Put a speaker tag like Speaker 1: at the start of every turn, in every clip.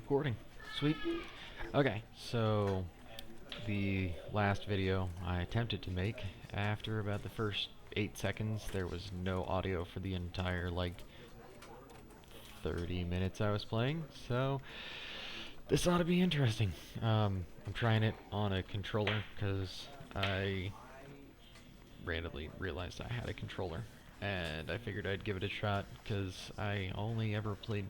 Speaker 1: recording. Sweet. Okay, so the last video I attempted to make, after about the first 8 seconds, there was no audio for the entire, 30 minutes I was playing, so this ought to be interesting. I'm trying it on a controller, because I randomly realized I had a controller, and I figured I'd give it a shot, because I only ever played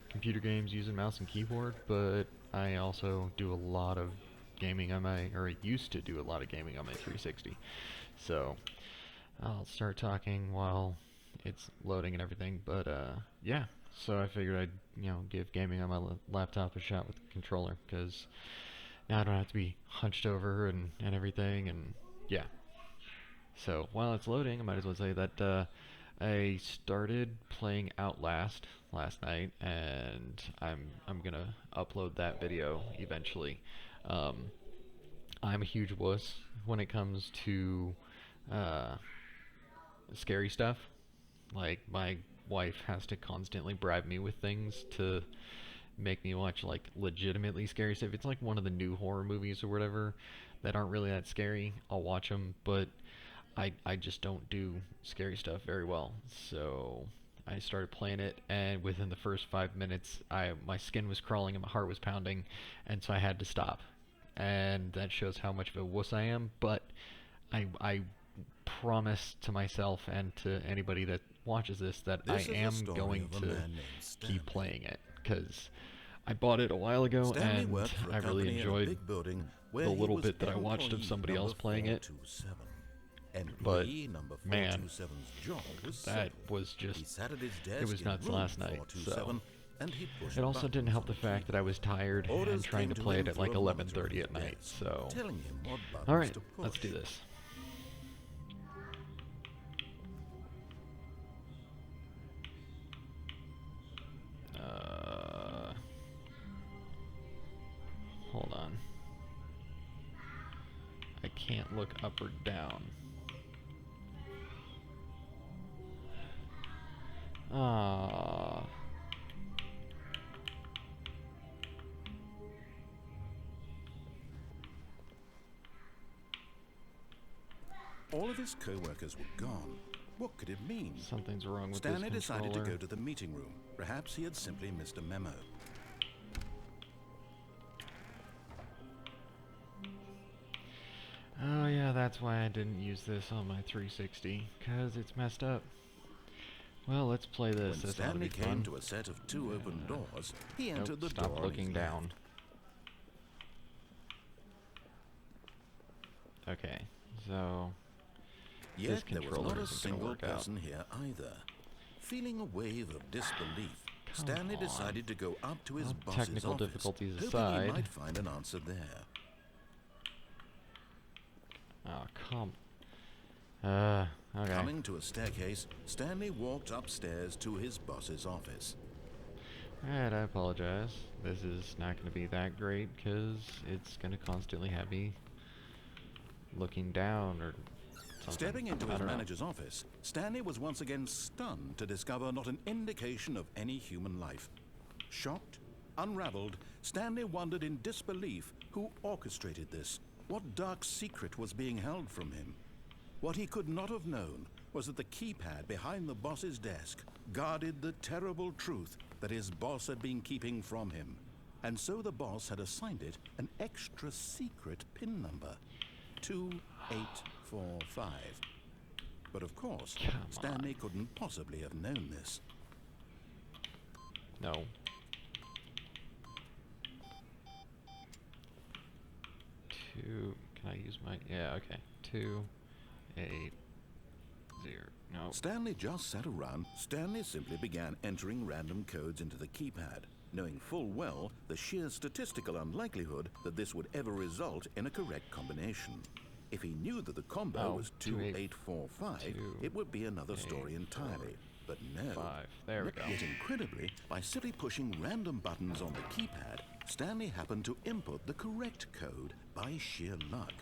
Speaker 1: computer games using mouse and keyboard, but I also do a lot of gaming on my, or I used to do a lot of gaming on my 360. So I'll start talking while it's loading and everything, but yeah. So I figured I'd, give gaming on my laptop a shot with the controller, because now I don't have to be hunched over and everything, and yeah. So while it's loading, I might as well say that I started playing Outlast last night, and I'm gonna upload that video eventually. Um, I'm a huge wuss when it comes to uh, scary stuff. Like, my wife has to constantly bribe me with things to make me watch legitimately scary stuff. If it's like one of the new horror movies or whatever that aren't really that scary, I'll watch them, but I just don't do scary stuff very well. So I started playing it, and within the first 5 minutes, my skin was crawling and my heart was pounding, and so I had to stop. And that shows how much of a wuss I am. But I promise to myself and to anybody that watches this that I am going to keep playing it, because I bought it a while ago,
Speaker 2: Stanley
Speaker 1: and
Speaker 2: worked for a
Speaker 1: I really
Speaker 2: company in a
Speaker 1: enjoyed
Speaker 2: big building where
Speaker 1: the
Speaker 2: he
Speaker 1: little
Speaker 2: was
Speaker 1: bit that I watched of
Speaker 2: employee
Speaker 1: somebody else
Speaker 2: number
Speaker 1: playing it.
Speaker 2: 427.
Speaker 1: But
Speaker 2: Employee number
Speaker 1: man,
Speaker 2: 427's job was
Speaker 1: that
Speaker 2: simple.
Speaker 1: was
Speaker 2: He
Speaker 1: just,
Speaker 2: sat at his desk
Speaker 1: it was
Speaker 2: in
Speaker 1: nuts
Speaker 2: room
Speaker 1: last night. So
Speaker 2: 427 and he pushed
Speaker 1: it also didn't
Speaker 2: buttons
Speaker 1: help
Speaker 2: on
Speaker 1: the
Speaker 2: a
Speaker 1: fact that I
Speaker 2: keyboard.
Speaker 1: was tired
Speaker 2: Orders
Speaker 1: and trying
Speaker 2: came
Speaker 1: to play
Speaker 2: him
Speaker 1: it at
Speaker 2: through
Speaker 1: like
Speaker 2: a monitor
Speaker 1: 11:30
Speaker 2: his
Speaker 1: at night.
Speaker 2: desk,
Speaker 1: So
Speaker 2: telling him what buttons
Speaker 1: alright,
Speaker 2: to push.
Speaker 1: let's do this. Hold on. I can't look up or down. Ah.
Speaker 2: All of his co-workers were gone. What could it mean?
Speaker 1: Something's wrong with
Speaker 2: Stanley
Speaker 1: this controller.
Speaker 2: decided to go to the meeting room. Perhaps he had simply missed a memo.
Speaker 1: Oh yeah, that's why I didn't use this on my 360, because it's messed up. Well, let's play this.
Speaker 2: When
Speaker 1: This ought to
Speaker 2: Stanley
Speaker 1: be
Speaker 2: came
Speaker 1: fun.
Speaker 2: to a set of two open doors, he entered the
Speaker 1: Stop
Speaker 2: door
Speaker 1: looking
Speaker 2: on his
Speaker 1: down.
Speaker 2: left.
Speaker 1: Okay, so
Speaker 2: Yet
Speaker 1: this
Speaker 2: there was
Speaker 1: controller
Speaker 2: not a
Speaker 1: isn't
Speaker 2: single
Speaker 1: gonna work out.
Speaker 2: person here either. Feeling a wave of disbelief,
Speaker 1: Come
Speaker 2: Stanley
Speaker 1: on.
Speaker 2: decided to go up to his
Speaker 1: Well,
Speaker 2: boss's
Speaker 1: technical
Speaker 2: office,
Speaker 1: difficulties
Speaker 2: hoping
Speaker 1: aside.
Speaker 2: he might find an answer there.
Speaker 1: Oh, come. Okay.
Speaker 2: Coming to a staircase, Stanley walked upstairs to his boss's office.
Speaker 1: Alright, I apologize. This is not going to be that great, because it's going to constantly have me looking down or something.
Speaker 2: Stepping into
Speaker 1: I
Speaker 2: his
Speaker 1: don't know.
Speaker 2: manager's office, Stanley was once again stunned to discover not an indication of any human life. Shocked, unraveled, Stanley wondered in disbelief who orchestrated this. What dark secret was being held from him? What he could not have known was that the keypad behind the boss's desk guarded the terrible truth that his boss had been keeping from him. And so the boss had assigned it an extra secret PIN number, 2845. But of course,
Speaker 1: Come
Speaker 2: Stanley couldn't possibly have known this.
Speaker 1: No. Two. Can I use my? Yeah. Okay. 280. No.
Speaker 2: Stanley just sat around. Stanley simply began entering random codes into the keypad, knowing full well the sheer statistical unlikelihood that this would ever result in a correct combination. If he knew that the combo was 2845, it would be another story entirely. But no.
Speaker 1: 5. There we go.
Speaker 2: Yet incredibly, by simply pushing random buttons on the keypad, Stanley happened to input the correct code by sheer luck.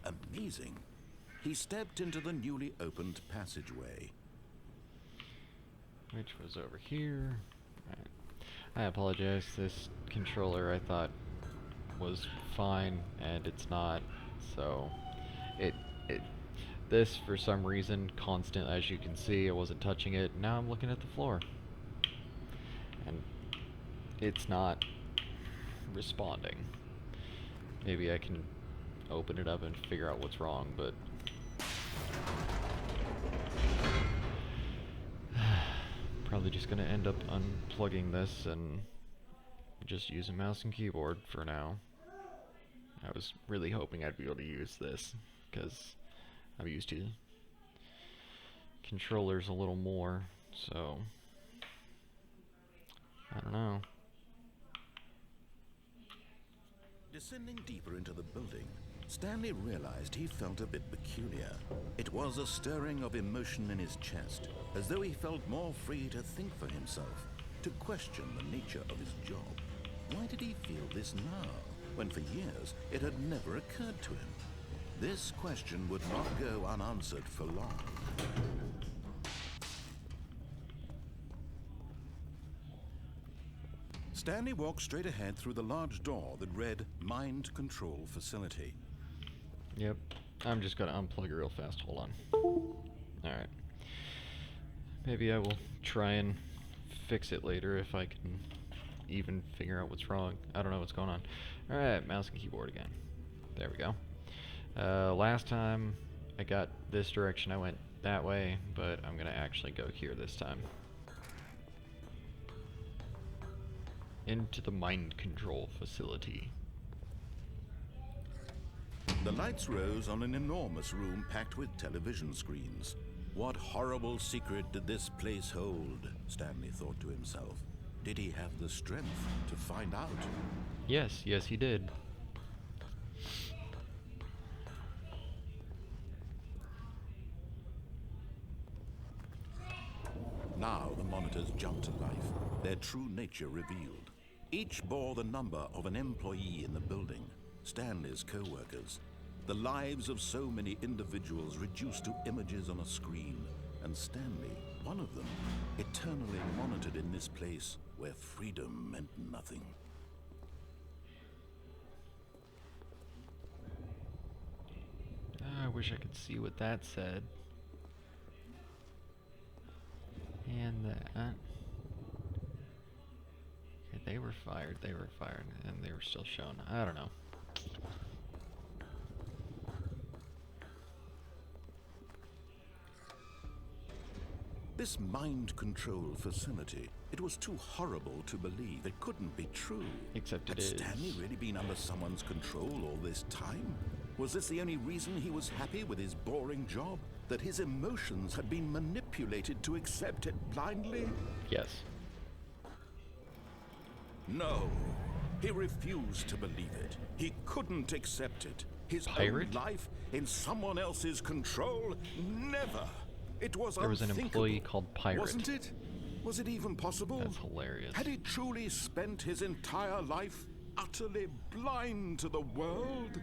Speaker 2: Amazing. He stepped into the newly opened passageway.
Speaker 1: Which was over here. Right. I apologize. This controller I thought was fine, and it's not. So, it, it, this for some reason, constant as you can see, I wasn't touching it. Now I'm looking at the floor, and it's not responding. Maybe I can open it up and figure out what's wrong, but probably just gonna end up unplugging this and just use a mouse and keyboard for now. I was really hoping I'd be able to use this, because I'm used to controllers a little more, so I don't know.
Speaker 2: Descending deeper into the building, Stanley realized he felt a bit peculiar. It was a stirring of emotion in his chest, as though he felt more free to think for himself, to question the nature of his job. Why did he feel this now, when for years it had never occurred to him? This question would not go unanswered for long. Stanley walked straight ahead through the large door that read Mind Control Facility.
Speaker 1: Yep, I'm just gonna unplug it real fast. Hold on. Alright. Maybe I will try and fix it later if I can even figure out what's wrong. I don't know what's going on. Alright, mouse and keyboard again. There we go. Last time I got this direction, I went that way, but I'm gonna actually go here this time. Into the mind control facility.
Speaker 2: The lights rose on an enormous room packed with television screens. What horrible secret did this place hold? Stanley thought to himself. Did he have the strength to find out?
Speaker 1: Yes, he did.
Speaker 2: Now the monitors jumped to life, their true nature revealed. Each bore the number of an employee in the building, Stanley's co-workers. The lives of so many individuals reduced to images on a screen, and Stanley, one of them, eternally monitored in this place where freedom meant nothing.
Speaker 1: I wish I could see what that said. And that. Okay, they were fired, and they were still shown. I don't know.
Speaker 2: This mind control facility, it was too horrible to believe. It couldn't be true.
Speaker 1: Except it is.
Speaker 2: Had Stanley really been under someone's control all this time? Was this the only reason he was happy with his boring job? That his emotions had been manipulated to accept it blindly?
Speaker 1: Yes.
Speaker 2: No. He refused to believe it. He couldn't accept it. His
Speaker 1: Pirate?
Speaker 2: own life in someone else's control? Never. It was
Speaker 1: There was an
Speaker 2: unthinkable,
Speaker 1: employee called Pirate.
Speaker 2: Wasn't it? Was it even possible?
Speaker 1: That's hilarious.
Speaker 2: Had he truly spent his entire life utterly blind to the world?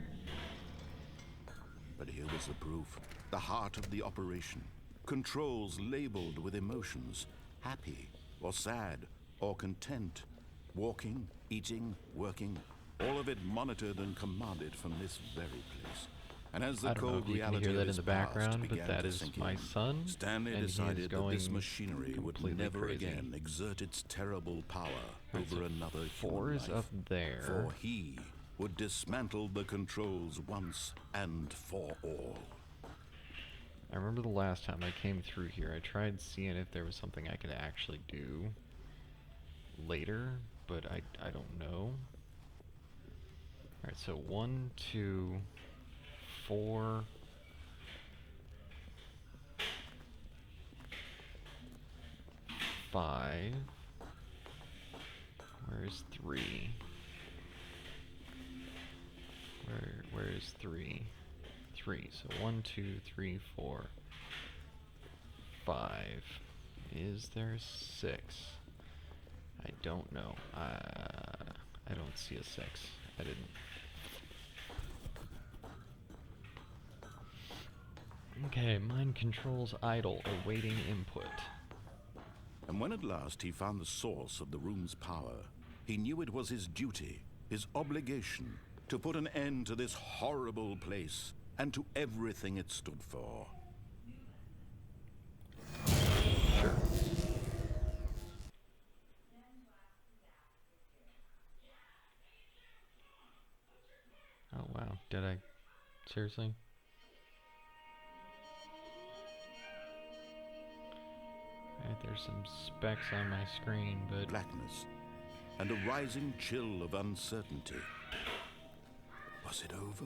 Speaker 2: But here was the proof. The heart of the operation. Controls labeled with emotions. Happy, or sad, or content. Walking, eating, working. All of it monitored and commanded from this very place. And as the
Speaker 1: I don't know
Speaker 2: cold
Speaker 1: if you can
Speaker 2: reality
Speaker 1: hear
Speaker 2: of
Speaker 1: that in
Speaker 2: his
Speaker 1: the
Speaker 2: past
Speaker 1: background, but
Speaker 2: began
Speaker 1: that
Speaker 2: to
Speaker 1: is
Speaker 2: sink
Speaker 1: my
Speaker 2: in,
Speaker 1: son,
Speaker 2: Stanley
Speaker 1: and he is
Speaker 2: decided that this
Speaker 1: going
Speaker 2: machinery would
Speaker 1: completely
Speaker 2: never
Speaker 1: crazy.
Speaker 2: again exert its terrible power
Speaker 1: Alright,
Speaker 2: over
Speaker 1: so
Speaker 2: another
Speaker 1: 4
Speaker 2: human
Speaker 1: is
Speaker 2: life.
Speaker 1: up there.
Speaker 2: For he would dismantle the controls once and for all.
Speaker 1: I remember the last time I came through here, I tried seeing if there was something I could actually do later, but I don't know. Alright, so 1, 2, 4. 5. Where's 3? Where's 3? 3. So 1, 2, 3, 4, 5. Is there 6? I don't know. I don't see a 6. I didn't. Okay, mind controls idle, awaiting input.
Speaker 2: And when at last he found the source of the room's power, he knew it was his duty, his obligation, to put an end to this horrible place and to everything it stood for.
Speaker 1: Sure. Oh wow, did I? Seriously? Right, there's some specs on my screen, but...
Speaker 2: Blackness and a rising chill of uncertainty. Was it over?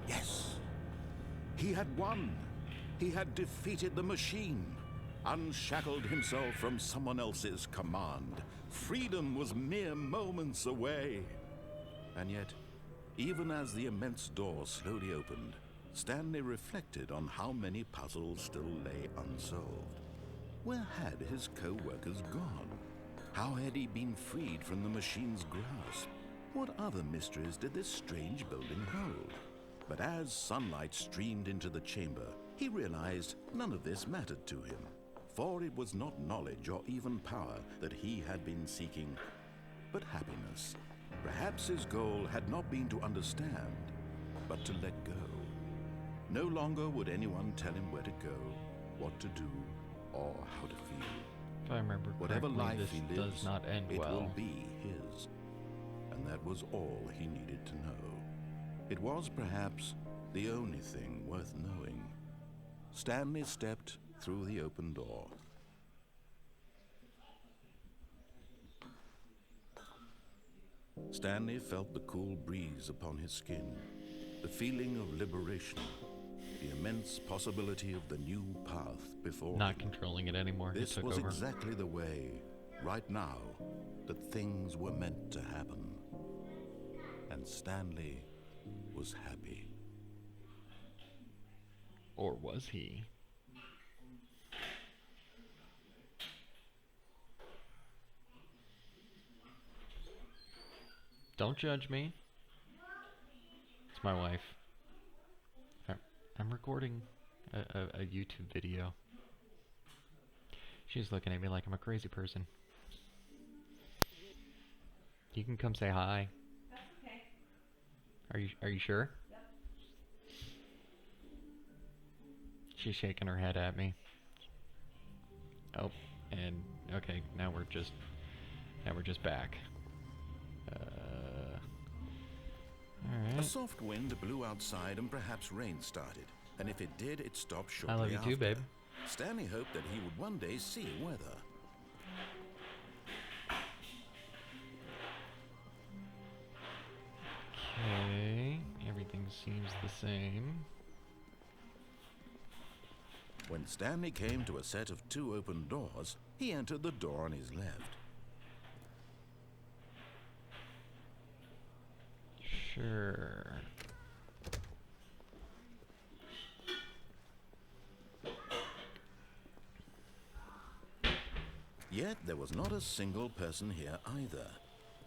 Speaker 2: Yes. He had won. He had defeated the machine, unshackled himself from someone else's command. Freedom was mere moments away. And yet, even as the immense door slowly opened, Stanley reflected on how many puzzles still lay unsolved. Where had his co-workers gone? How had he been freed from the machine's grasp? What other mysteries did this strange building hold? But as sunlight streamed into the chamber, he realized none of this mattered to him. For it was not knowledge or even power that he had been seeking, but happiness. Perhaps his goal had not been to understand, but to let go. No longer would anyone tell him where to go, what to do, or how to feel.
Speaker 1: If I remember
Speaker 2: Whatever
Speaker 1: correctly,
Speaker 2: life
Speaker 1: this
Speaker 2: he lives,
Speaker 1: does not end
Speaker 2: it
Speaker 1: well.
Speaker 2: will be his. And that was all he needed to know. It was perhaps the only thing worth knowing. Stanley stepped through the open door. Stanley felt the cool breeze upon his skin, the feeling of liberation, the immense possibility of the new path before
Speaker 1: Not
Speaker 2: him.
Speaker 1: controlling it anymore. It
Speaker 2: This
Speaker 1: took
Speaker 2: was
Speaker 1: over.
Speaker 2: exactly the way, right now, that things were meant to happen. And Stanley was happy.
Speaker 1: Or was he? Don't judge me. It's my wife. I'm recording a YouTube video. She's looking at me like I'm a crazy person. You can come say hi.
Speaker 3: That's okay.
Speaker 1: Are you sure?
Speaker 3: Yep.
Speaker 1: She's shaking her head at me. Oh, and okay, now we're just back.
Speaker 2: A
Speaker 1: Alright.
Speaker 2: soft wind blew outside and perhaps rain started. And if it did, it stopped shortly
Speaker 1: I love you
Speaker 2: after.
Speaker 1: too, babe.
Speaker 2: Stanley hoped that he would one day see weather.
Speaker 1: Okay, everything seems the same.
Speaker 2: When Stanley came to a set of two open doors, he entered the door on his left.
Speaker 1: Sure.
Speaker 2: Yet there was not a single person here either.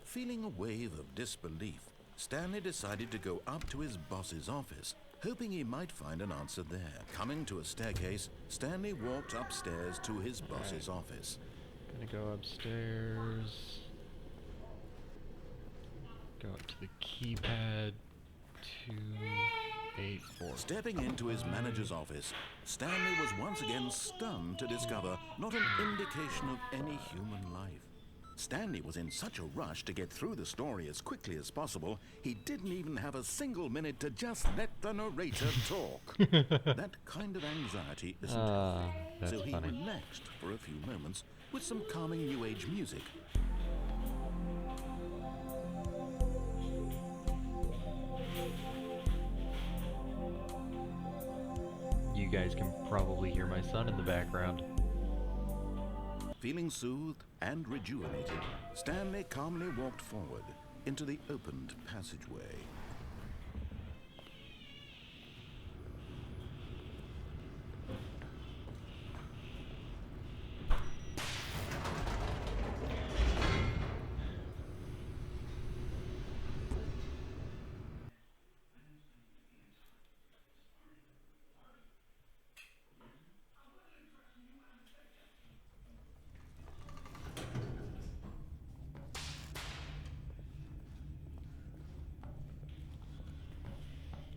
Speaker 2: Feeling a wave of disbelief, Stanley decided to go up to his boss's office, hoping he might find an answer there. Coming to a staircase, Stanley walked upstairs to his boss's office.
Speaker 1: Gonna go upstairs. Go up to the keypad. 284.
Speaker 2: Stepping into his manager's office, Stanley was once again stunned to discover not an indication of any human life. Stanley was in such a rush to get through the story as quickly as possible, he didn't even have a single minute to just let the narrator talk. That kind of anxiety isn't healthy,
Speaker 1: that's
Speaker 2: so he
Speaker 1: funny.
Speaker 2: relaxed for a few moments with some calming New Age music.
Speaker 1: You guys can probably hear my son in the background.
Speaker 2: Feeling soothed and rejuvenated, Stanley calmly walked forward into the opened passageway.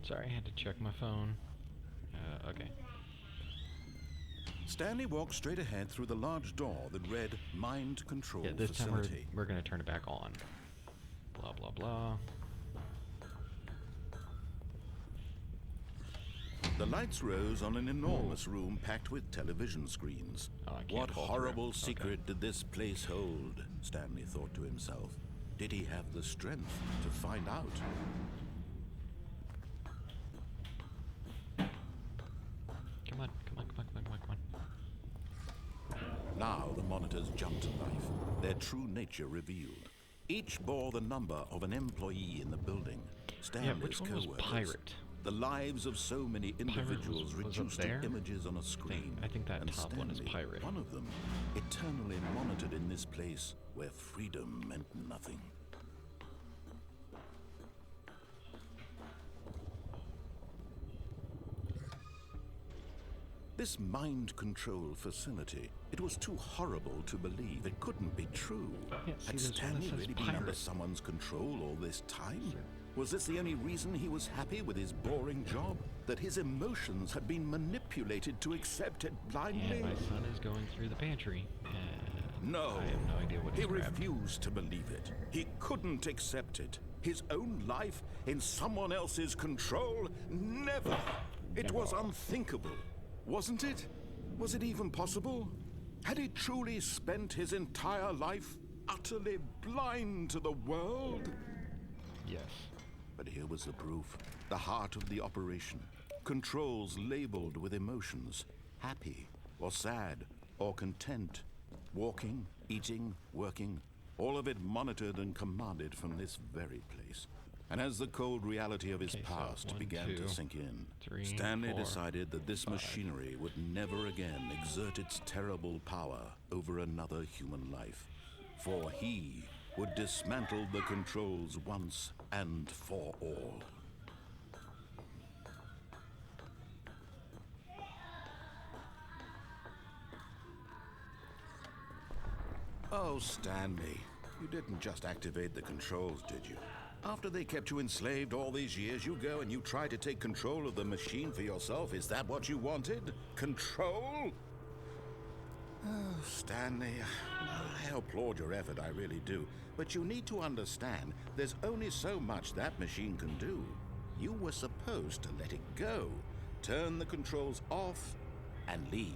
Speaker 1: Sorry, I had to check my phone. Okay.
Speaker 2: Stanley walked straight ahead through the large door that read Mind Control
Speaker 1: Yeah, this
Speaker 2: Facility.
Speaker 1: time we're gonna turn it back on. Blah, blah, blah.
Speaker 2: The lights rose on an enormous room packed with television screens.
Speaker 1: Oh, I can't
Speaker 2: What
Speaker 1: pull
Speaker 2: horrible
Speaker 1: through.
Speaker 2: secret
Speaker 1: Okay.
Speaker 2: did this place hold? Stanley thought to himself. Did he have the strength to find out?
Speaker 1: Come on, come on, come on, come on, come on, come on.
Speaker 2: Now the monitors jumped to life, their true nature revealed. Each bore the number of an employee in the building. Stanley's
Speaker 1: which one was
Speaker 2: co-workers.
Speaker 1: Pirate?
Speaker 2: The lives of so many individuals
Speaker 1: was up
Speaker 2: reduced
Speaker 1: there?
Speaker 2: to images on a screen.
Speaker 1: I think that
Speaker 2: and
Speaker 1: top one is
Speaker 2: Stanley,
Speaker 1: Pirate.
Speaker 2: one of them, eternally monitored in this place where freedom meant nothing. This mind control facility, it was too horrible to believe. It couldn't be true.
Speaker 1: Yeah, see,
Speaker 2: Had
Speaker 1: there's one that
Speaker 2: Stanley
Speaker 1: says
Speaker 2: really been under
Speaker 1: pirate.
Speaker 2: someone's control all this time? Was this the only reason he was happy with his boring job? That his emotions had been manipulated to accept it blindly?
Speaker 1: And my son is going through the pantry.
Speaker 2: No.
Speaker 1: I have no idea what
Speaker 2: He
Speaker 1: he's grabbed.
Speaker 2: refused to believe it. He couldn't accept it. His own life in someone else's control? Never. It was unthinkable. Wasn't it? Was it even possible? Had he truly spent his entire life utterly blind to the world?
Speaker 1: Yes.
Speaker 2: But here was the proof. The heart of the operation. Controls labeled with emotions. Happy, or sad, or content. Walking, eating, working. All of it monitored and commanded from this very place. And as the cold reality of his
Speaker 1: Okay, so
Speaker 2: past
Speaker 1: 1,
Speaker 2: began
Speaker 1: 2,
Speaker 2: to sink in,
Speaker 1: 3,
Speaker 2: Stanley
Speaker 1: 4,
Speaker 2: decided that this
Speaker 1: 5.
Speaker 2: machinery would never again exert its terrible power over another human life. For he would dismantle the controls once and for all. Oh, Stanley, you didn't just activate the controls, did you? After they kept you enslaved all these years, you go and you try to take control of the machine for yourself. Is that what you wanted? Control? Oh, Stanley, I applaud your effort, I really do. But you need to understand, there's only so much that machine can do. You were supposed to let it go, turn the controls off, and leave.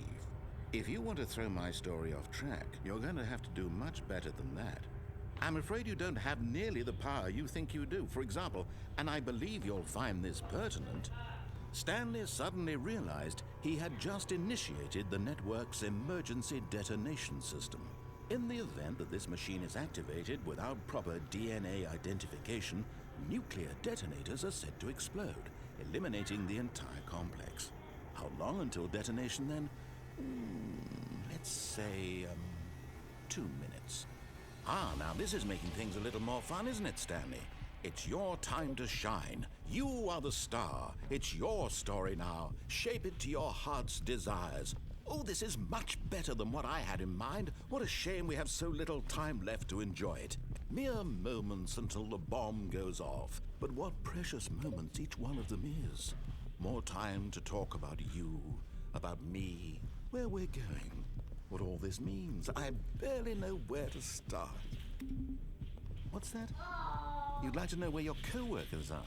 Speaker 2: If you want to throw my story off track, you're going to have to do much better than that. I'm afraid you don't have nearly the power you think you do. For example, and I believe you'll find this pertinent, Stanley suddenly realized he had just initiated the network's emergency detonation system. In the event that this machine is activated without proper DNA identification, nuclear detonators are said to explode, eliminating the entire complex. How long until detonation then? Let's say, 2 minutes. Ah, now this is making things a little more fun, isn't it, Stanley? It's your time to shine. You are the star. It's your story now. Shape it to your heart's desires. Oh, this is much better than what I had in mind. What a shame we have so little time left to enjoy it. Mere moments until the bomb goes off. But what precious moments each one of them is. More time to talk about you, about me, where we're going, what all this means. I barely know where to start. What's that? You'd like to know where your co-workers are?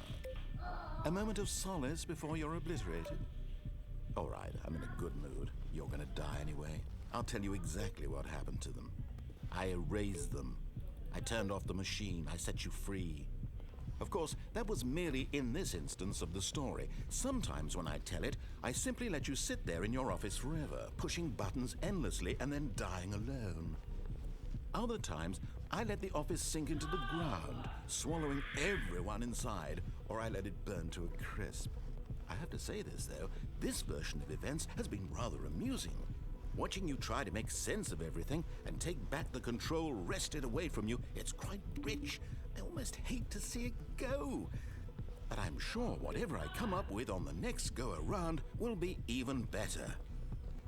Speaker 2: A moment of solace before you're obliterated? All right, I'm in a good mood. You're gonna die anyway. I'll tell you exactly what happened to them. I erased them. I turned off the machine. I set you free. Of course, that was merely in this instance of the story. Sometimes when I tell it, I simply let you sit there in your office forever, pushing buttons endlessly and then dying alone. Other times, I let the office sink into the ground, swallowing everyone inside, or I let it burn to a crisp. I have to say this, though, this version of events has been rather amusing. Watching you try to make sense of everything and take back the control wrested away from you, it's quite rich. I almost hate to see it go. But I'm sure whatever I come up with on the next go-around will be even better.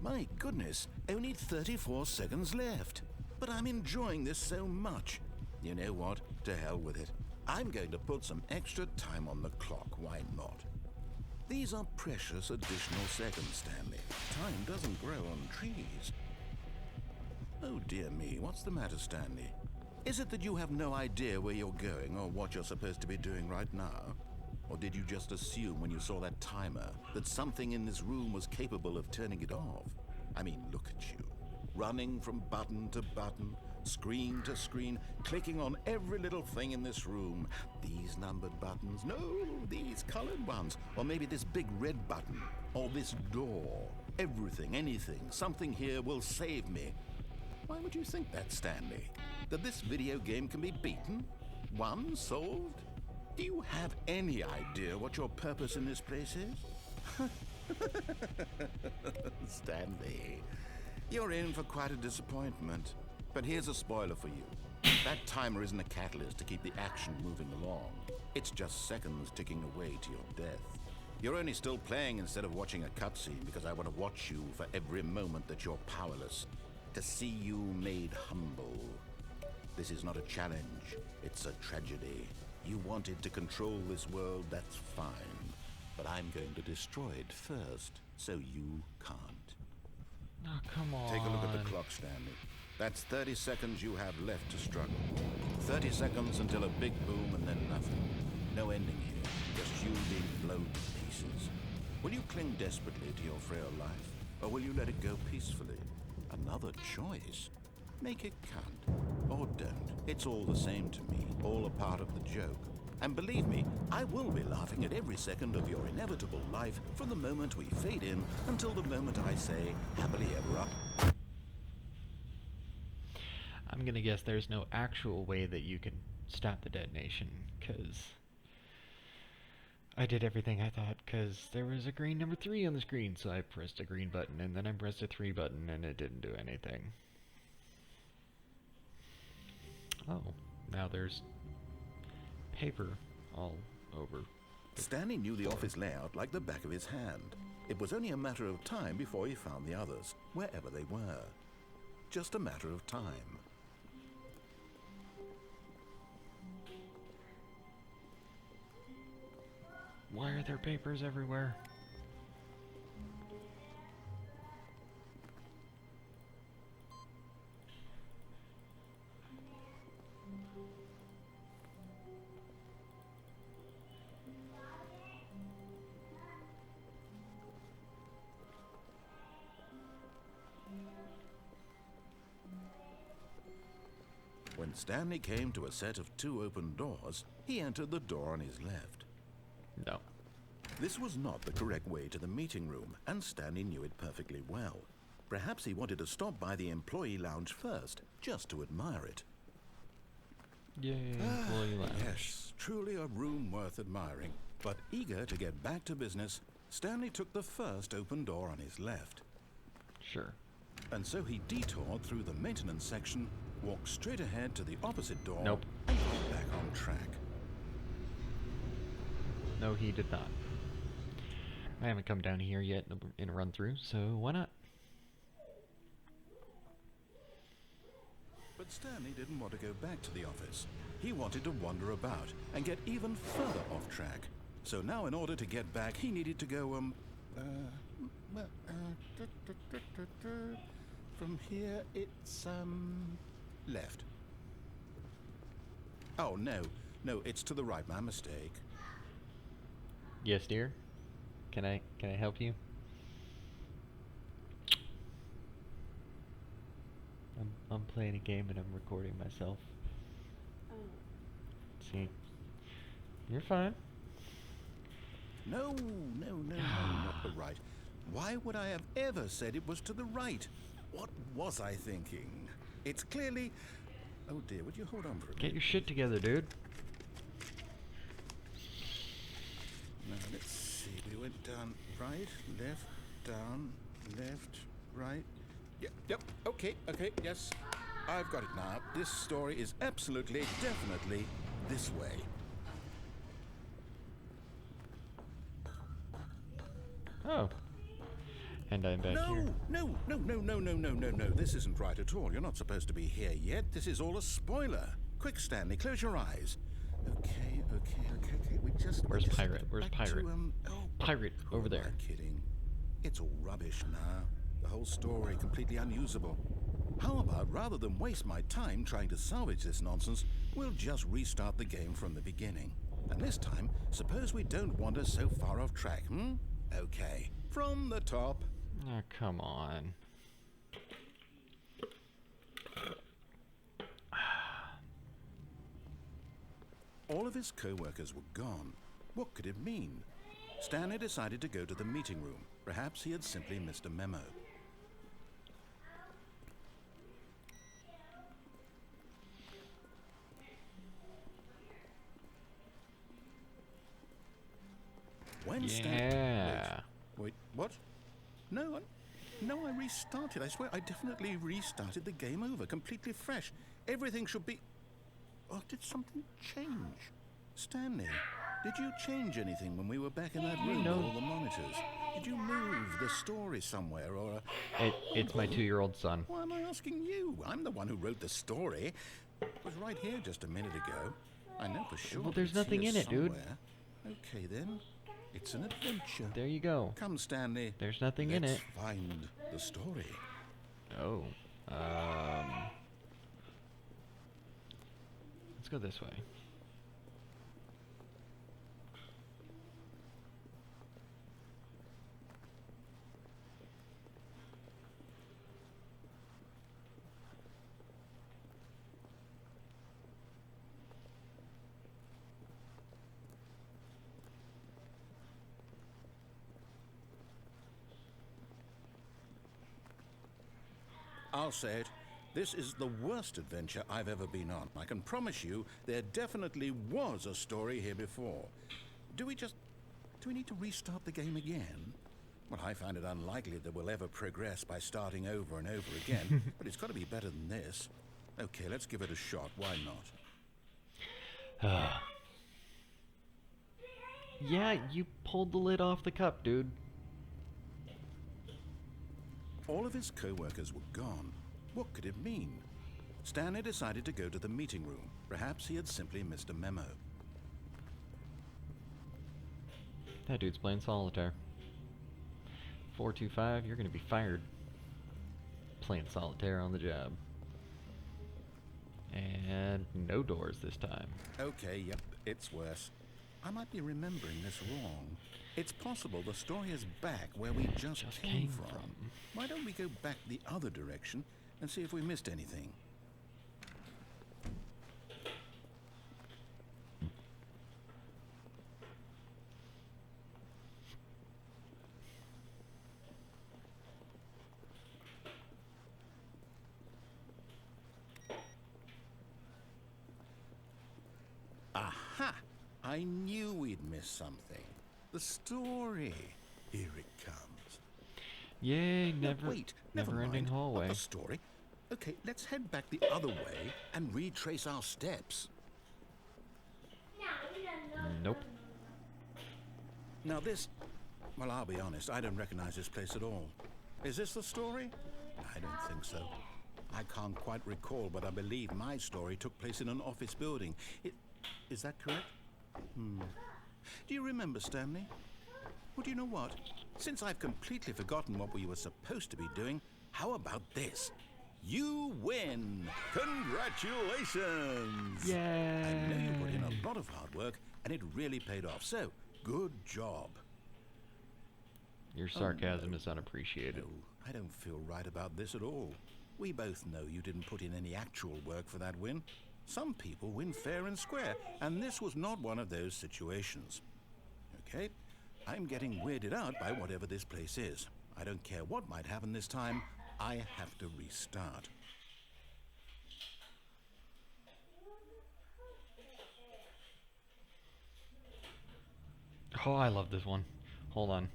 Speaker 2: My goodness, only 34 seconds left. But I'm enjoying this so much. You know what? To hell with it. I'm going to put some extra time on the clock. Why not? These are precious additional seconds, Stanley. Time doesn't grow on trees. Oh dear me, what's the matter, Stanley? Is it that you have no idea where you're going or what you're supposed to be doing right now? Or did you just assume when you saw that timer that something in this room was capable of turning it off? I mean, look at you. Running from button to button, screen to screen, clicking on every little thing in this room. These numbered buttons, no, these colored ones. Or maybe this big red button, or this door. Everything, anything, something here will save me. Why would you think that, Stanley? That this video game can be beaten? Won? Solved? Do you have any idea what your purpose in this place is? Stanley, you're in for quite a disappointment. But here's a spoiler for you. That timer isn't a catalyst to keep the action moving along. It's just seconds ticking away to your death. You're only still playing instead of watching a cutscene because I want to watch you for every moment that you're powerless. To see you made humble. This is not a challenge, it's a tragedy. You wanted to control this world, that's fine. But I'm going to destroy it first, so you can't.
Speaker 1: Oh, come on.
Speaker 2: Take a look at the clock, Stanley. That's 30 seconds you have left to struggle. 30 seconds until a big boom and then nothing. No ending here, just you being blown to pieces. Will you cling desperately to your frail life, or will you let it go peacefully? Another choice. Make it count, or don't. It's all the same to me, all a part of the joke. And believe me, I will be laughing at every second of your inevitable life from the moment we fade in until the moment I say, happily ever after.
Speaker 1: I'm gonna guess there's no actual way that you can stop the detonation, because I did everything I thought, because there was a green number 3 on the screen, so I pressed a green button, and then I pressed a 3 button, and it didn't do anything. Oh, now there's paper all over.
Speaker 2: Stanley knew the office layout like the back of his hand. It was only a matter of time before he found the others, wherever they were. Just a matter of time.
Speaker 1: Why are there papers everywhere?
Speaker 2: When Stanley came to a set of 2 open doors, he entered the door on his left.
Speaker 1: No.
Speaker 2: This was not the correct way to the meeting room, and Stanley knew it perfectly well. Perhaps he wanted to stop by the employee lounge first, just to admire it.
Speaker 1: Yay, employee lounge.
Speaker 2: Yes, truly a room worth admiring. But eager to get back to business, Stanley took the first open door on his left.
Speaker 1: Sure.
Speaker 2: And so he detoured through the maintenance section, walked straight ahead to the opposite door,
Speaker 1: Nope.
Speaker 2: and got back on track.
Speaker 1: No, he did not. I haven't come down here yet in a run-through, so why not?
Speaker 2: But Stanley didn't want to go back to the office. He wanted to wander about and get even further off track. So now in order to get back, he needed to go, from here it's, left. Oh, no, it's to the right, my mistake.
Speaker 1: Yes, dear. Can I help you? I'm playing a game and I'm recording myself.
Speaker 3: Oh.
Speaker 1: See, you're fine.
Speaker 2: No, not the right. Why would I have ever said it was to the right? What was I thinking? It's clearly... Oh dear, would you hold on for a minute?
Speaker 1: Get your shit together, dude.
Speaker 2: Now, let's see. We went down right, left, down, left, right. Yep, okay, yes. I've got it now. This story is absolutely, definitely this way.
Speaker 1: Oh. And I'm back here.
Speaker 2: No. This isn't right at all. You're not supposed to be here yet. This is all a spoiler. Quick, Stanley, close your eyes. Okay. We just...
Speaker 1: Where's
Speaker 2: just
Speaker 1: Pirate? Where's
Speaker 2: back to,
Speaker 1: Pirate?
Speaker 2: oh,
Speaker 1: pirate
Speaker 2: Who
Speaker 1: over
Speaker 2: am I
Speaker 1: there.
Speaker 2: kidding? It's all rubbish now. The whole story completely unusable. How about, rather than waste my time trying to salvage this nonsense, we'll just restart the game from the beginning. And this time, suppose we don't wander so far off track, hmm? Okay, from the top.
Speaker 1: Oh, come on.
Speaker 2: All of his co-workers were gone. What could it mean? Stanley decided to go to the meeting room. Perhaps he had simply missed a memo. When
Speaker 1: Yeah.
Speaker 2: Wait, what? No, I restarted. I swear, I definitely restarted the game over, completely fresh. Everything should be... Oh, did something change? Stanley, did you change anything when we were back in that room with all the monitors? Did you move the story somewhere, or...
Speaker 1: It's my 2-year-old son.
Speaker 2: Why am I asking you? I'm the one who wrote the story. It was right here just a minute ago. I know for sure.
Speaker 1: Well, there's
Speaker 2: it's
Speaker 1: nothing
Speaker 2: here
Speaker 1: in it, dude.
Speaker 2: somewhere. Okay, then. It's an adventure.
Speaker 1: There you go.
Speaker 2: Come, Stanley.
Speaker 1: There's nothing in
Speaker 2: Let's
Speaker 1: it.
Speaker 2: find the story.
Speaker 1: Oh. Let's go this way.
Speaker 2: I'll say it. This is the worst adventure I've ever been on. I can promise you there definitely was a story here before. Do we need to restart the game again? Well, I find it unlikely that we'll ever progress by starting over and over again, but it's got to be better than this. Okay, let's give it a shot. Why not?
Speaker 1: Yeah, you pulled the lid off the cup, dude.
Speaker 2: All of his co-workers were gone. What could it mean? Stanley decided to go to the meeting room. Perhaps he had simply missed a memo.
Speaker 1: That dude's playing solitaire. 425, you're gonna be fired. Playing solitaire on the job. And no doors this time.
Speaker 2: Okay, yep, it's worse. I might be remembering this wrong. It's possible the story is back where we just came from. Why don't we go back the other direction and see if we missed anything? Aha! I knew we'd missed something. The story. Here it comes.
Speaker 1: Yay,
Speaker 2: No,
Speaker 1: never
Speaker 2: wait, never
Speaker 1: ending
Speaker 2: mind.
Speaker 1: hallway.
Speaker 2: Not the story. Okay, let's head back the other way and retrace our steps.
Speaker 1: Nope.
Speaker 2: Now this... Well, I'll be honest, I don't recognize this place at all. Is this the story? I don't think so. I can't quite recall, but I believe my story took place in an office building. Is that correct? Do you remember, Stanley? Well, do you know what? Since I've completely forgotten what we were supposed to be doing, how about this? You win! Congratulations!
Speaker 1: Yay!
Speaker 2: I know you put in a lot of hard work, and it really paid off, so good job.
Speaker 1: Your sarcasm is unappreciated.
Speaker 2: No, I don't feel right about this at all. We both know you didn't put in any actual work for that win. Some people win fair and square, and this was not one of those situations. Okay, I'm getting weirded out by whatever this place is. I don't care what might happen this time. I have to restart.
Speaker 1: Oh, I love this one. Hold on.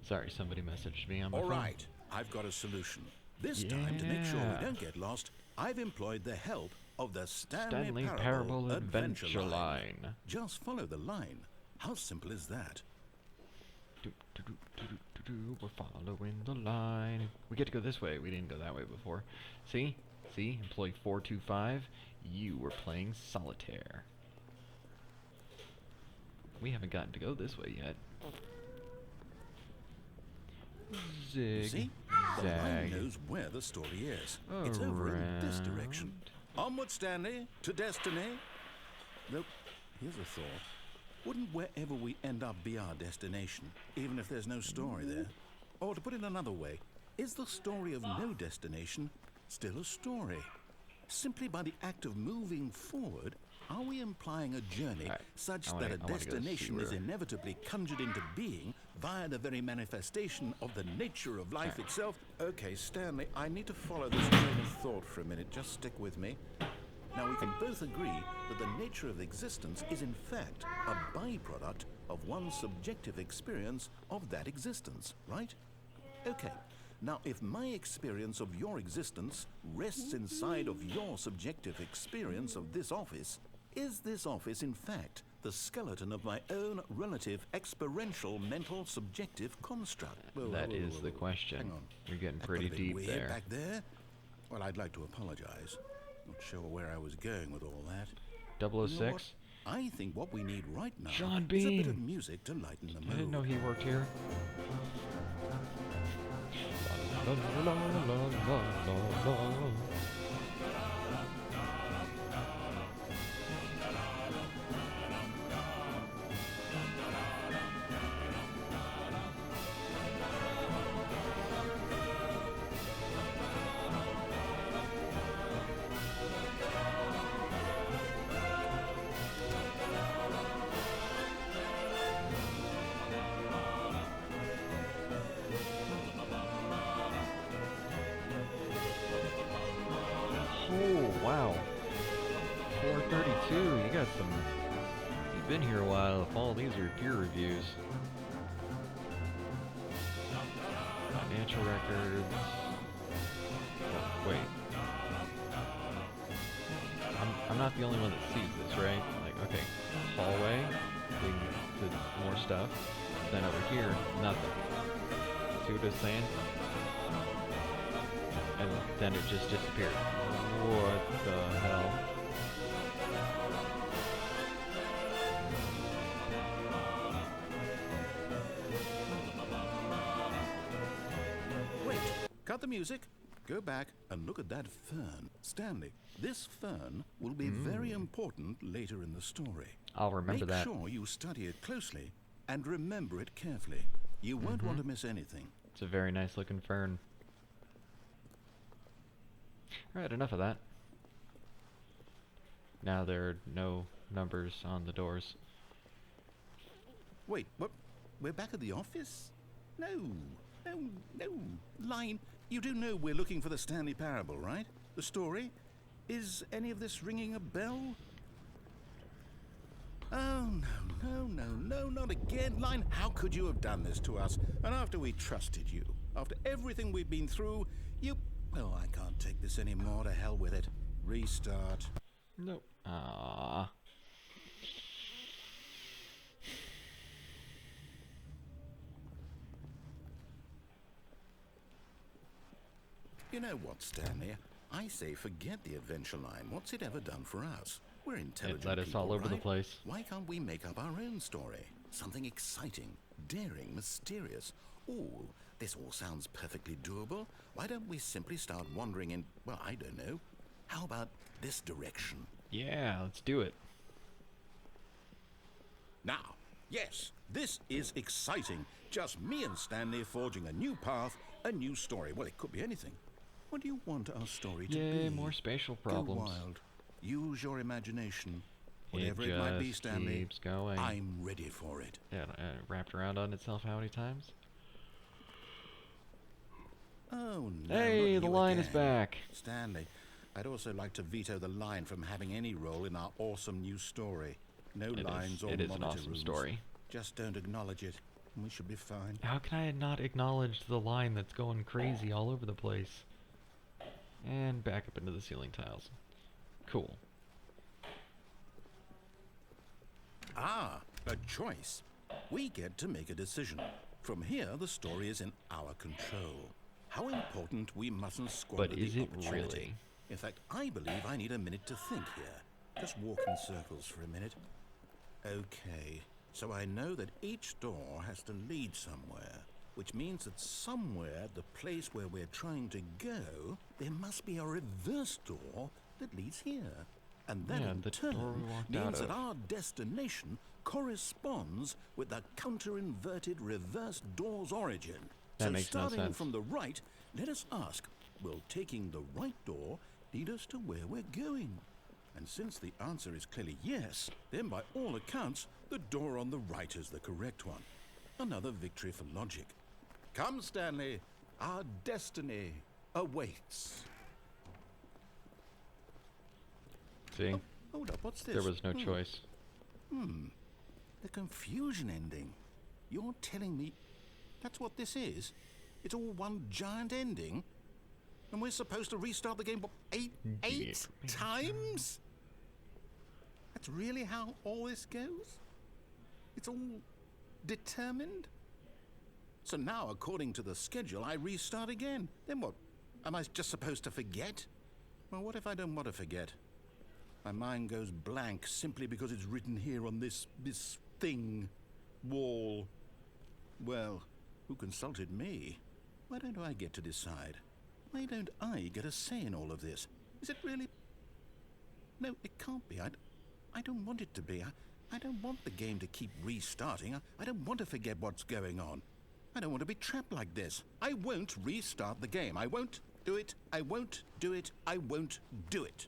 Speaker 1: Sorry, somebody messaged me on my phone.
Speaker 2: All right, I've got a solution. This time, to make sure we don't get lost, I've employed the help of the Stanley Parable Adventure Line. Just follow the line. How simple is that?
Speaker 1: We're following the line. We get to go this way. We didn't go that way before. See? See, employee 425, you were playing solitaire. We haven't gotten to go this way yet.
Speaker 2: You
Speaker 1: Zig,
Speaker 2: see? The line
Speaker 1: zag,
Speaker 2: knows where the story is. It's over in this direction. Onward, Stanley, to destiny. Though, here's a thought. Wouldn't wherever we end up be our destination, even if there's no story there? Or to put it another way, is the story of no destination still a story? Simply by the act of moving forward, are we implying a journey such that a destination is inevitably conjured into being via the very manifestation of the nature of life itself? Okay, Stanley, I need to follow this train of thought for a minute. Just stick with me. Now, we can both agree that the nature of existence is in fact a byproduct of one's subjective experience of that existence, right? Okay. Now, if my experience of your existence rests inside of your subjective experience of this office, is this office, in fact, the skeleton of my own relative experiential mental subjective construct?
Speaker 1: That is the question.
Speaker 2: Hang on.
Speaker 1: You're getting
Speaker 2: That
Speaker 1: pretty
Speaker 2: got a bit
Speaker 1: deep
Speaker 2: weird
Speaker 1: there.
Speaker 2: back there. Well, I'd like to apologize. Not sure where I was going with all that.
Speaker 1: 006?
Speaker 2: You know what? I think what we need right now
Speaker 1: Sean
Speaker 2: is a bit
Speaker 1: Bean.
Speaker 2: of music to lighten the mood.
Speaker 1: I didn't know he worked here. La, la, la, la, la, la. Oh, wow. 432, you got some... You've been here a while if all these are peer reviews. Financial records... Oh, wait. I'm not the only one that sees this, right? Like, okay, hallway, leading to more stuff. Then over here, nothing. See what it's saying? And then it just disappeared. What the hell?
Speaker 2: Wait, cut the music. Go back and look at that fern. Stanley, this fern will be very important later in the story.
Speaker 1: I'll remember that.
Speaker 2: Make sure you study it closely and remember it carefully. You won't want to miss anything.
Speaker 1: It's a very nice looking fern. Alright, enough of that. Now there are no numbers on the doors.
Speaker 2: Wait, what? We're back at the office? No. Line, you do know we're looking for the Stanley Parable, right? The story? Is any of this ringing a bell? Oh, no, not again. Line, how could you have done this to us? And after we trusted you, after everything we've been through, you... Oh, I can't take this anymore. To hell with it. Restart.
Speaker 1: Nope. Ah.
Speaker 2: You know what, Stanley? I say forget the adventure line. What's it ever done for us? We're intelligent
Speaker 1: It led us
Speaker 2: people,
Speaker 1: all over the
Speaker 2: right?
Speaker 1: place.
Speaker 2: Why can't we make up our own story? Something exciting, daring, mysterious. Ooh, this all sounds perfectly doable. Why don't we simply start wandering in, well, I don't know. How about this direction?
Speaker 1: Yeah, let's do it.
Speaker 2: Now, yes, this is exciting. Just me and Stanley forging a new path, a new story. Well, it could be anything. What do you want our story to be?
Speaker 1: Yay, more spatial problems.
Speaker 2: Go wild. Use your imagination.
Speaker 1: It
Speaker 2: Whatever it might be,
Speaker 1: just
Speaker 2: Stanley,
Speaker 1: keeps going.
Speaker 2: I'm ready for it.
Speaker 1: Yeah, wrapped around on itself how many times?
Speaker 2: Oh, no.
Speaker 1: Hey,
Speaker 2: not
Speaker 1: the
Speaker 2: you
Speaker 1: line is
Speaker 2: again.
Speaker 1: back.
Speaker 2: Stanley, I'd also like to veto the line from having any role in our awesome new story. No lines or
Speaker 1: It is an
Speaker 2: monitor
Speaker 1: awesome
Speaker 2: rooms.
Speaker 1: story.
Speaker 2: Just don't acknowledge it, and we should be fine.
Speaker 1: How can I not acknowledge the line that's going crazy all over the place? And back up into the ceiling tiles. Cool.
Speaker 2: Ah, a choice. We get to make a decision. From here, the story is in our control. How important we mustn't squander
Speaker 1: But
Speaker 2: the
Speaker 1: is it
Speaker 2: opportunity.
Speaker 1: really?
Speaker 2: In fact, I believe I need a minute to think here. Just walk in circles for a minute. Okay, so I know that each door has to lead somewhere, which means that somewhere at the place where we're trying to go, there must be a reverse door that leads here. And that
Speaker 1: Yeah,
Speaker 2: in
Speaker 1: the door
Speaker 2: turn
Speaker 1: we walked out
Speaker 2: means that
Speaker 1: of.
Speaker 2: our destination corresponds with the counter-inverted reverse door's origin.
Speaker 1: That
Speaker 2: So
Speaker 1: makes no
Speaker 2: starting
Speaker 1: sense.
Speaker 2: from the right, let us ask, will taking the right door lead us to where we're going? And since the answer is clearly yes, then by all accounts, the door on the right is the correct one. Another victory for logic. Come, Stanley, our destiny awaits.
Speaker 1: See?
Speaker 2: Oh, hold up, what's this?
Speaker 1: There was no choice.
Speaker 2: The confusion ending. You're telling me that's what this is? It's all one giant ending? And we're supposed to restart the game, what, eight times? That's really how all this goes? It's all determined? So now, according to the schedule, I restart again. Then what? Am I just supposed to forget? Well, what if I don't want to forget? My mind goes blank simply because it's written here on this thing, wall. Well, who consulted me? Why don't I get to decide? Why don't I get a say in all of this? Is it really? No, it can't be. I don't want it to be. I don't want the game to keep restarting. I don't want to forget what's going on. I don't want to be trapped like this. I won't restart the game. I won't do it. I won't do it. I won't do it.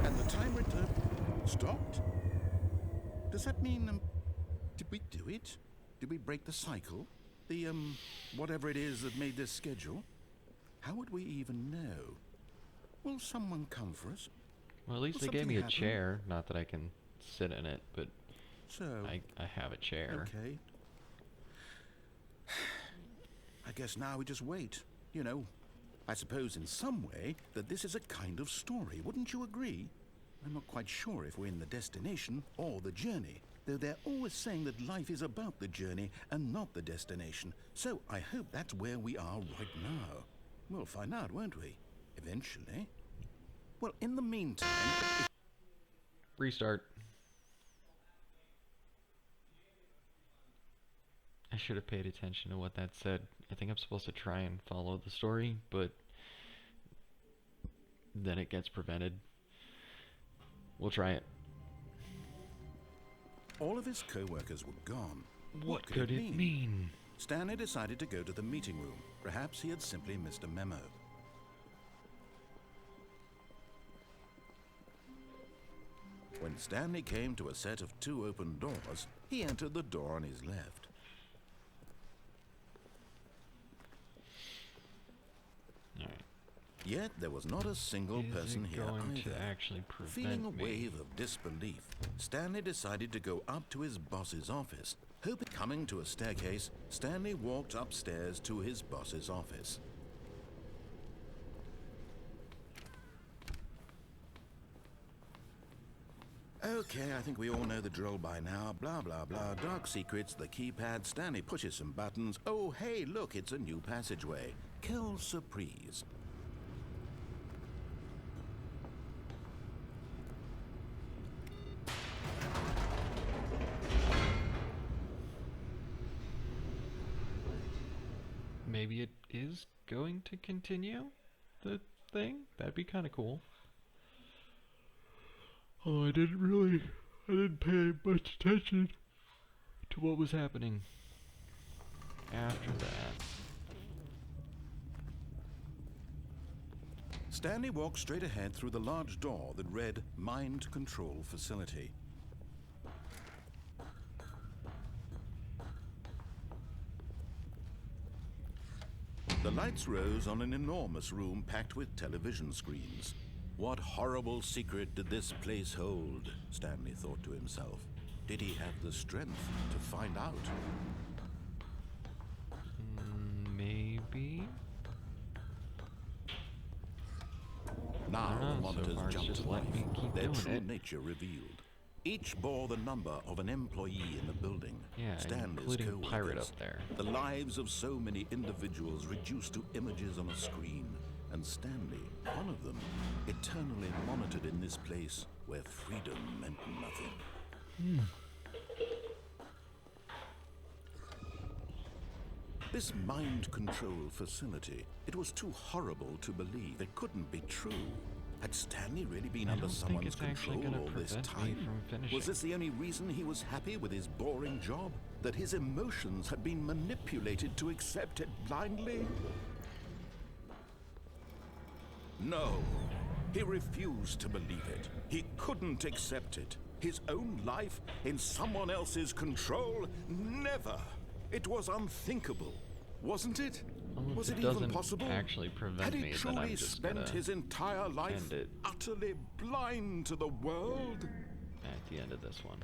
Speaker 2: And the timer stopped? Does that mean, did we do it? Did we break the cycle? The, whatever it is that made this schedule? How would we even know? Will someone come for us?
Speaker 1: Well, at least
Speaker 2: Will
Speaker 1: they gave me
Speaker 2: something
Speaker 1: a
Speaker 2: happen?
Speaker 1: chair. Not that I can sit in it, but
Speaker 2: So,
Speaker 1: I have a chair.
Speaker 2: okay. I guess now we just wait. You know, I suppose in some way that this is a kind of story, wouldn't you agree? I'm not quite sure if we're in the destination or the journey, though they're always saying that life is about the journey and not the destination. So I hope that's where we are right now. We'll find out, won't we? Eventually. Well, in the meantime...
Speaker 1: Restart. I should have paid attention to what that said. I think I'm supposed to try and follow the story, but then it gets prevented. We'll try it.
Speaker 2: All of his co-workers were gone.
Speaker 1: What could it mean?
Speaker 2: Stanley decided to go to the meeting room. Perhaps he had simply missed a memo. When Stanley came to a set of 2 open doors, he entered the door on his left.
Speaker 1: Alright.
Speaker 2: Yet there was not a single person
Speaker 1: Is it
Speaker 2: here
Speaker 1: going
Speaker 2: either.
Speaker 1: to actually prevent
Speaker 2: Feeling a
Speaker 1: me?
Speaker 2: wave of disbelief, Stanley decided to go up to his boss's office. Hoping coming to a staircase, Stanley walked upstairs to his boss's office. Okay, I think we all know the drill by now. Blah, blah, blah. Dark secrets, the keypad. Stanley pushes some buttons. Oh, hey, look, it's a new passageway. Quelle surprise.
Speaker 1: Maybe it is going to continue the thing? That'd be kind of cool. Oh, I didn't pay much attention to what was happening after that.
Speaker 2: Stanley walked straight ahead through the large door that read Mind Control Facility. The lights rose on an enormous room packed with television screens. What horrible secret did this place hold? Stanley thought to himself. Did he have the strength to find out?
Speaker 1: Maybe?
Speaker 2: Now the
Speaker 1: So
Speaker 2: monitors
Speaker 1: far it's
Speaker 2: jumped
Speaker 1: just
Speaker 2: to
Speaker 1: let
Speaker 2: life,
Speaker 1: me keep
Speaker 2: their
Speaker 1: doing
Speaker 2: true
Speaker 1: it.
Speaker 2: nature revealed. Each bore the number of an employee in the building.
Speaker 1: Yeah,
Speaker 2: Stanley's
Speaker 1: including
Speaker 2: co-workers.
Speaker 1: Pirate up there.
Speaker 2: The lives of so many individuals reduced to images on a screen, and Stanley, one of them, eternally monitored in this place where freedom meant nothing. This mind control facility, it was too horrible to believe. It couldn't be true. Had Stanley really been under someone's control all this time? Was this the only reason he was happy with his boring job? That his emotions had been manipulated to accept it blindly? No. He refused to believe it. He couldn't accept it. His own life in someone else's control? Never. It was unthinkable, wasn't it? Was it even possible?
Speaker 1: Actually prevent
Speaker 2: Had he
Speaker 1: me,
Speaker 2: truly spent his entire life utterly blind to the world?
Speaker 1: At the end of this one.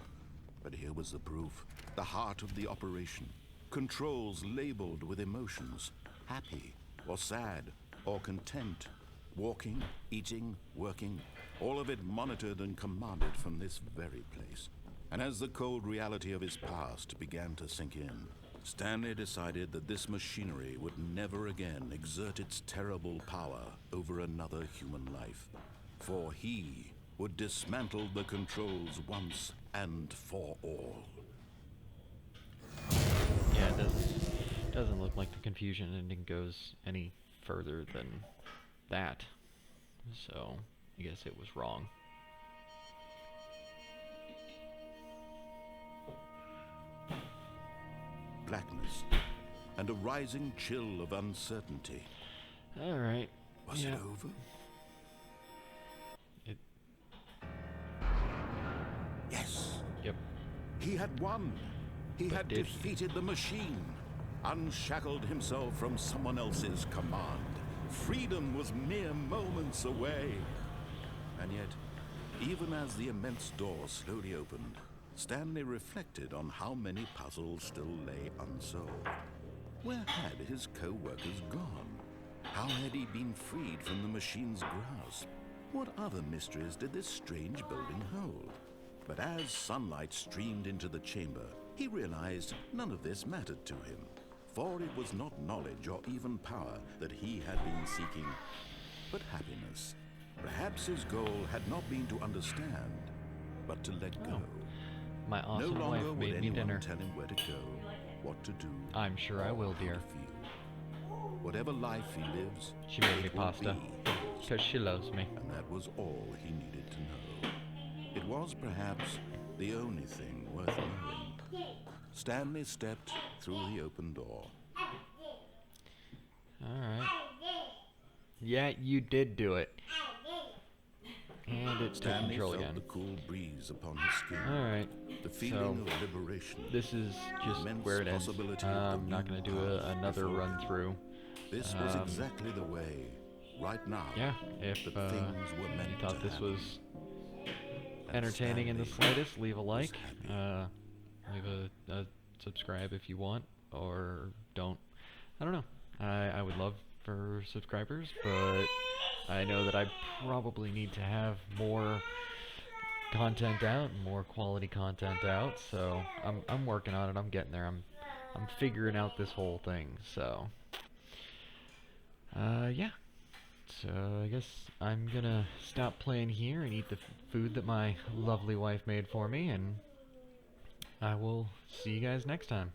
Speaker 2: But here was the proof. The heart of the operation. Controls labeled with emotions. Happy, or sad, or content. Walking, eating, working. All of it monitored and commanded from this very place. And as the cold reality of his past began to sink in, Stanley decided that this machinery would never again exert its terrible power over another human life. For he would dismantle the controls once and for all.
Speaker 1: Yeah, it doesn't look like the confusion ending goes any further than that. So, I guess it was wrong.
Speaker 2: Blackness and a rising chill of uncertainty.
Speaker 1: Alright.
Speaker 2: Was it over? Yes.
Speaker 1: Yep.
Speaker 2: He had won. He had defeated the machine, unshackled himself from someone else's command. Freedom was mere moments away. And yet, even as the immense door slowly opened, Stanley reflected on how many puzzles still lay unsolved. Where had his co-workers gone? How had he been freed from the machine's grasp? What other mysteries did this strange building hold? But as sunlight streamed into the chamber, he realized none of this mattered to him. For it was not knowledge or even power that he had been seeking, but happiness. Perhaps his goal had not been to understand, but to let go.
Speaker 1: My awesome
Speaker 2: no
Speaker 1: wife
Speaker 2: longer
Speaker 1: made
Speaker 2: would
Speaker 1: me
Speaker 2: anyone
Speaker 1: dinner.
Speaker 2: tell him where to go, what to do.
Speaker 1: I'm sure I will,
Speaker 2: how
Speaker 1: dear.
Speaker 2: to feel. Whatever life he lives,
Speaker 1: She made me
Speaker 2: it will
Speaker 1: pasta
Speaker 2: be.
Speaker 1: because she loves me.
Speaker 2: And that was all he needed to know. It was perhaps the only thing worth knowing. Stanley stepped through the open door.
Speaker 1: Alright. Yeah, you did do it. And it took
Speaker 2: Stanley
Speaker 1: control
Speaker 2: felt
Speaker 1: again.
Speaker 2: the cool breeze upon his skin.
Speaker 1: Alright.
Speaker 2: The feeling of liberation.
Speaker 1: This is just
Speaker 2: Immense
Speaker 1: where it ends.
Speaker 2: possibility of the
Speaker 1: I'm not
Speaker 2: new
Speaker 1: going to do
Speaker 2: path
Speaker 1: another
Speaker 2: before
Speaker 1: run
Speaker 2: him.
Speaker 1: through.
Speaker 2: This was exactly the way, right now.
Speaker 1: Yeah, if
Speaker 2: the
Speaker 1: you
Speaker 2: things were meant
Speaker 1: thought
Speaker 2: to
Speaker 1: this
Speaker 2: happen.
Speaker 1: was
Speaker 2: And
Speaker 1: entertaining in the
Speaker 2: Stanley
Speaker 1: slightest, leave a like.
Speaker 2: happy.
Speaker 1: Leave a subscribe if you want, or don't. I don't know. I would love for subscribers, but I know that I probably need to have more content out, more quality content out. So I'm working on it. I'm getting there. I'm figuring out this whole thing. So yeah. So I guess I'm gonna stop playing here and eat the food that my lovely wife made for me, and I will see you guys next time.